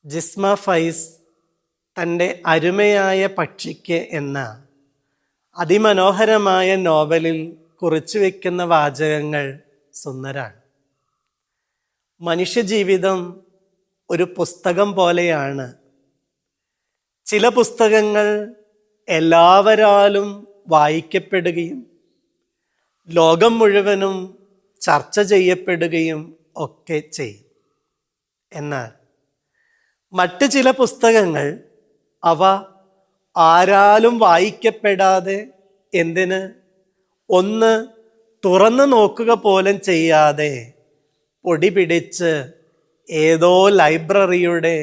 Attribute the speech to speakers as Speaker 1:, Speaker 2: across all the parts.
Speaker 1: ജിസ്മ ഫൈസ് തൻ്റെ അരുമയായ പക്ഷിക്ക് എന്ന അതിമനോഹരമായ നോവലിൽ കുറിച്ചു വയ്ക്കുന്ന വാചകങ്ങൾ സുന്ദരാണ്. മനുഷ്യജീവിതം ഒരു പുസ്തകം പോലെയാണ്. ചില പുസ്തകങ്ങൾ എല്ലാവരാലും വായിക്കപ്പെടുകയും ലോകം മുഴുവനും ചർച്ച ചെയ്യപ്പെടുകയും ഒക്കെ ചെയ്യും. എന്നാൽ മറ്റ് ചില പുസ്തകങ്ങൾ അവ ആരാലും വായിക്കപ്പെടാതെ ഒന്ന് തുറന്നു നോക്കുക പോലും ചെയ്യാതെ പൊടി പിടിച്ച് ഏതോ ലൈബ്രറിയുടെ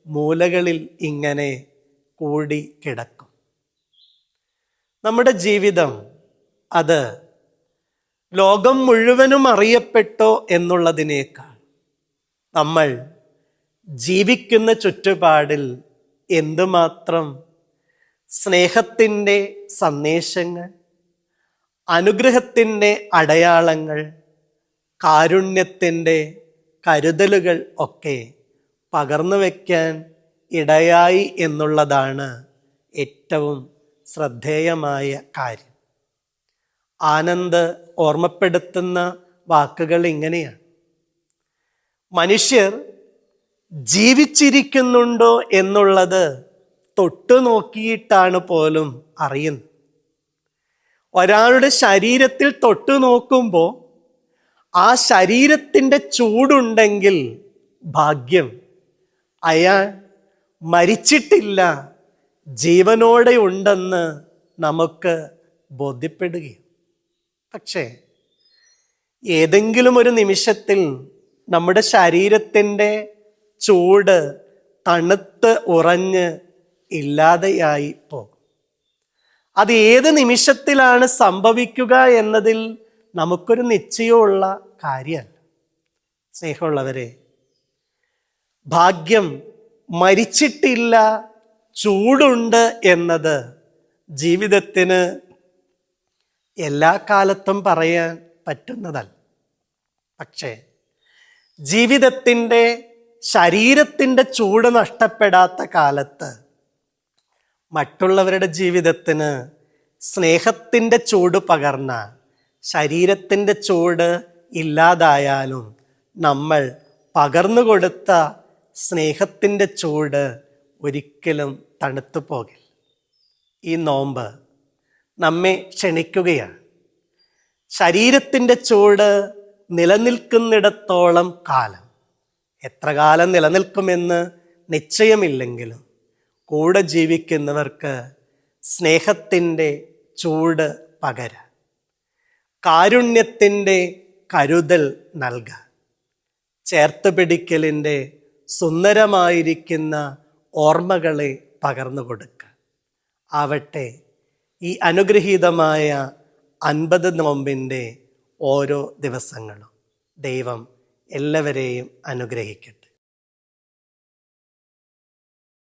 Speaker 1: മൂലകളിൽ ഇങ്ങനെ കൂടി കിടക്കും. നമ്മുടെ ജീവിതം അത് ലോകം മുഴുവനും അറിയപ്പെട്ടോ എന്നുള്ളതിനേക്കാൾ നമ്മൾ ജീവിക്കുന്ന ചുറ്റുപാടിൽ എന്തുമാത്രം സ്നേഹത്തിൻ്റെ സന്ദേശങ്ങൾ, അനുഗ്രഹത്തിൻ്റെ അടയാളങ്ങൾ, കാരുണ്യത്തിൻ്റെ കരുതലുകൾ ഒക്കെ പകർന്നു വയ്ക്കാൻ ഇടയായി എന്നുള്ളതാണ് ഏറ്റവും ശ്രദ്ധേയമായ കാര്യം. ആനന്ദ് ഓർമ്മപ്പെടുത്തുന്ന വാക്കുകൾ ഇങ്ങനെയാണ്: മനുഷ്യർ ജീവിച്ചിരിക്കുന്നുണ്ടോ എന്നുള്ളത് തൊട്ടു നോക്കിയിട്ടാണ് പോലും അറിയുന്നത്. ഒരാളുടെ ശരീരത്തിൽ തൊട്ടു നോക്കുമ്പോൾ ആ ശരീരത്തിൻ്റെ ചൂടുണ്ടെങ്കിൽ ഭാഗ്യം, അയാൾ മരിച്ചിട്ടില്ല, ജീവനോടെ ഉണ്ടെന്ന് നമുക്ക് ബോധ്യപ്പെടുകയും. പക്ഷേ ഏതെങ്കിലും ഒരു നിമിഷത്തിൽ നമ്മുടെ ശരീരത്തിൻ്റെ ചൂട് തണുത്ത് ഉറഞ്ഞ് ഇല്ലാതെയായി പോകും. അത് ഏത് നിമിഷത്തിലാണ് സംഭവിക്കുക എന്നതിൽ നമുക്കൊരു നിശ്ചയമുള്ള കാര്യമല്ല. സ്നേഹമുള്ളവരെ, ഭാഗ്യം, മരിച്ചിട്ടില്ല, ചൂടുണ്ട് എന്നത് ജീവിതത്തിന് എല്ലാ കാലത്തും പറയാൻ പറ്റുന്നതല്ല. പക്ഷേ ജീവിതത്തിൻ്റെ ശരീരത്തിൻ്റെ ചൂട് നഷ്ടപ്പെടാത്ത കാലത്ത് മറ്റുള്ളവരുടെ ജീവിതത്തിന് സ്നേഹത്തിൻ്റെ ചൂട് പകർന്ന, ശരീരത്തിൻ്റെ ചൂട് ഇല്ലാതായാലും നമ്മൾ പകർന്നു കൊടുത്ത സ്നേഹത്തിൻ്റെ ചൂട് ഒരിക്കലും തണുത്തു പോകില്ല. ഈ നോമ്പ് നമ്മെ ക്ഷണിക്കുകയാണ്. ശരീരത്തിൻ്റെ ചൂട് നിലനിൽക്കുന്നിടത്തോളം കാലം, എത്ര കാലം നിലനിൽക്കുമെന്ന് നിശ്ചയമില്ലെങ്കിലും കൂടെ ജീവിക്കുന്നവർക്ക് സ്നേഹത്തിൻ്റെ ചൂട് പകരാൻ, കാരുണ്യത്തിൻ്റെ കരുതൽ നൽകാൻ, ചേർത്ത് പിടിക്കലിൻ്റെ സുന്ദരമായിരിക്കുന്ന ഓർമ്മകളെ പകർന്നു കൊടുക്കാൻ ആവട്ടെ ഈ അനുഗ്രഹീതമായ 50 നോമ്പിൻ്റെ ഓരോ ദിവസങ്ങളും. ദൈവം എല്ലാവരെയും അനുഗ്രഹിക്കട്ടെ.